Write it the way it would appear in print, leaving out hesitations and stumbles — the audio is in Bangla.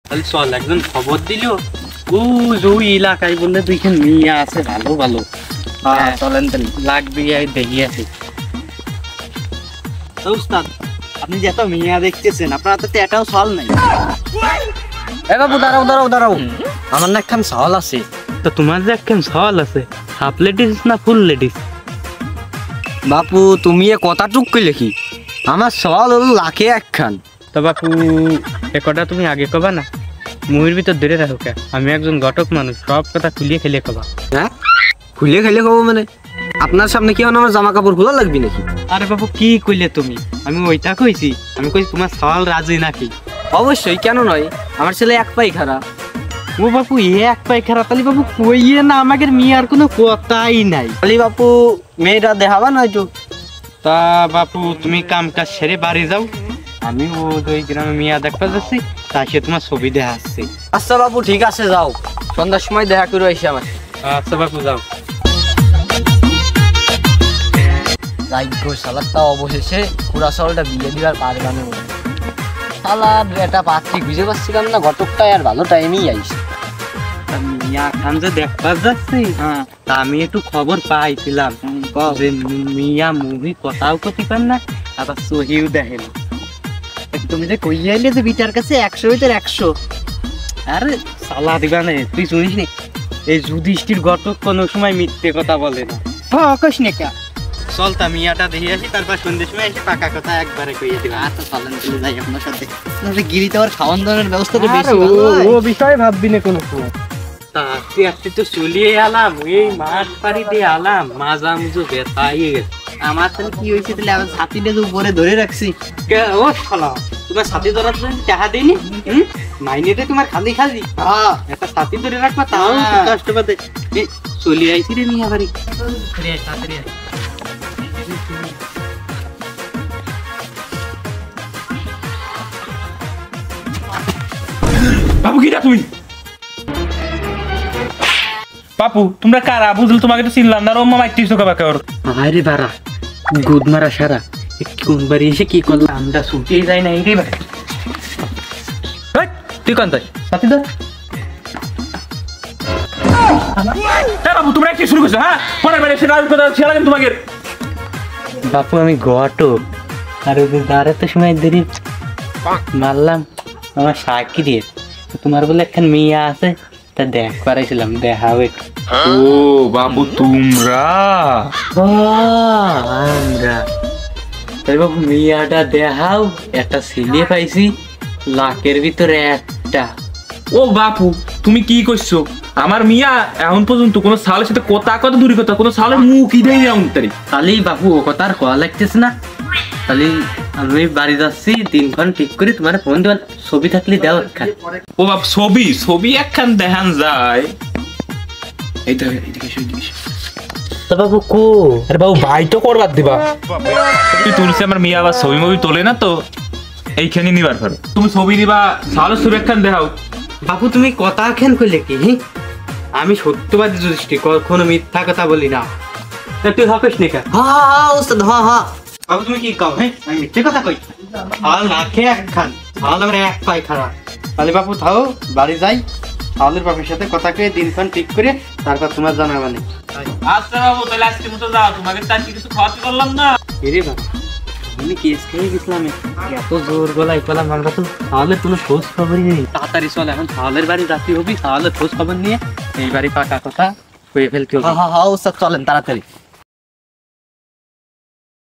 তাহলে চল একজন খবর দিল ওই এলাকায় বললে দুইখান মিয়া আছে ভালো ভালো। চলেন তাহলে লাগবে দেখি আছে। উস্তাদ আপনি যে এত মিয়া দেখতেছেন আপনার তো এটাও সওয়াল নাই। এ বাবু দাঁড়াও দাঁড়াও দাঁড়াও, আমার না একখান সওয়াল আছে। তো তোমার যে একখান সওয়াল আছে, হাফ লেডিস না ফুল লেডিস? বাপু তুমি এ কথাটুক কইলে কি, আমার সওয়াল হলো লাখে একখান। তো বাপু এ কথা তুমি আগে কবা না, মুহির ভিতর ধরে রাখো কে? আমি একজন ঘটক মানুষ, সব কথা খুলিয়ে খেলে কবা। হ্যাঁ খুলে খেলে কব মানে? আপনার সামনে কি আমার জামা কাপড় খোলা লাগবে নাকি? আরে বাবু কি কইলে তুমি? আমি ওইটা কইছি, আমি কইছি তোমার সওয়াল রাজি নাকি? অবশ্যই, কেন নয়, আমার ছেলে এক পাই খারা। ও বাপু এক পাই খারাপ? তাহলে বাবু কইয়ে না, আমাদের মিয়ার কোনো কথাই নাই। খালি বাপু মেয়েটা দেখাবা নয়তো। তা বাপু তুমি কাম কাজ সেরে বাড়ি যাও, আমি ওই গ্রামে মিয়া দেখতে যাচ্ছি, তাই সে তোমার ছবি দেখা আসছি। আচ্ছা বাপু ঠিক আছে, যাও, সন্ধ্যার সময় দেখা করে আইসি আমার। আচ্ছা বাপু যাও। রাজ্য সালাদটা অবশেষে পুরা চাউলটা বিয়ে দিবার পারবানে বলে সালাদ একটা পাত্রী খুঁজে পাচ্ছিলাম না, ঘটকটা আর ভালো টাইমেই আইসি। মিয়া খান যে দেখতে যাচ্ছি, তা আমি একটু খবর পাইছিলাম যে মিয়া মুভি কথাও কতি পান না, আবার সহিও দেখেন। তুমি যে কই আইলে যে বিটার কাছে 100 ভিতর 100। আরে সালা দিবা না, তুই শুনিস নি এই যুধিষ্ঠির ঘটক কোনো সময় মিথ্যে কথা বলে না। হ্যাঁ কইস না কে? চল তা মিয়াটা দেখে আসি, তারপর সন্ধ্যের সময় এসে পাকা কথা একবারে কইয়ে দিবা। আচ্ছা চলেন চলে যাই আপনার সাথে। আপনার গিরিতে আর খাওয়ান দাওয়ার ব্যবস্থাটা বেশি আরে ভালো হয়। ও বিষয় ভাববি না কোনো সময়। তা আজকে তো চলিয়ে আলাম, এই মাঠ পাড়ি দিয়ে আলাম, মাজা মুজো বেতাইয়ে গেছে। আমার তাহলে কি হয়েছে তাহলে আমার ছাতিটা তো উপরে ধরে রাখছি। ও শালা, তোমার সাথী ধরার জন্য টাকা দেয়নি? মাইনেটা তোমার খালি খালি একটা সাথী ধরে রাখবা, তাও কষ্ট পাতে। চলে আইছি রে মিয়া বাড়ি। বাবু কিরা তুমি? বাপু তোমরা কারা? বুঝল তোমাকে তো চিনলাম না, রম্মা মাইতিস কাবা কর। আরে বারা গুদ মারা সারা, কোন বাড়ি এসে কি করলাম? আমরা ছুটিয়ে যাই না এই বাড়ি। তুই কান তাই সাথী ধর। বাবু তোমরা কি শুরু করছো? হ্যাঁ পরের বাড়ি এসে রাজ কথা ছেড়ে দিন তোমাকে। বাপু আমি ঘটক, আর ওদের দাঁড়াতে সময় দেরি মারলাম আমার সাকি দিয়ে। তোমার বলে একখান মেয়ে আছে, তা দেখ করাইছিলাম, দেখাও একটু। ও বাবু তোমরা? আমরা তাই বাবু মিয়াটা দেখাও, একটা ছেলে পাইছি লাখের ভিতরে একটা। ও বাপু তুমি কি করছো? আমার মিয়া এখন পর্যন্ত কোনো সালের সাথে কথা দূরে কথা, কোনো সালের মুখই দেয়নি এমন তারিখ। তাহলে বাবু ও কথা আর হওয়া লাগতেছে না। তাহলে আমি বাড়ি যাচ্ছি, দিনক্ষণ ঠিক করে তোমার ফোন দেওয়ার, ছবি থাকলে দেও একখান। ও বাপ ছবি একখান দেখান যায়। এই তো এদিকে এসো, এদিকে এসো। তা বাবু কো? আরে বাবু ভাই তো করবার দিবা, তুই তুলছে আমার মিয়া আবার ছবি মবি তোলে না তো, এইখানে নিবার পারো তুমি ছবি দিবা, সালের ছবি একখান দেখাও। বাবু তুমি কথা খেন করলে কি? আমি সত্যবাদী যুধিষ্ঠি, কখনো মিথ্যা কথা বলি না। তুই হকিস নি কেন? হ্যাঁ ওস্তাদ হ্যাঁ। বাবু তুমি কি কও? আমি মিথ্যে কথা কই? হাল রাখে একখান, হাল আমার এক পাই খারাপ। তাহলে বাবু থাও, বাড়ি যাই, হালের বাপের সাথে কথা কয়ে দিনক্ষণ ঠিক করে তারপর তোমার জানাবানি। আচ্ছা বাবু তাহলে আজকে মতো যাও, তোমাকে তো আজকে কিছু খাওয়াতে পারলাম না। এরে বাবা আমি কেস খেয়ে গেছিলাম, এত জোর গলায় পেলাম, আমরা তো সাহালের কোনো খোঁজ খবরই নেই। তাড়াতাড়ি চল, এখন সাহালের বাড়ি যাতে হবি, সাহালের খোঁজ খবর নিয়ে এই বাড়ি পাকা কথা হয়ে ফেলতে হবে। হ্যাঁ ওস্তাদ চলেন তাড়াতাড়ি।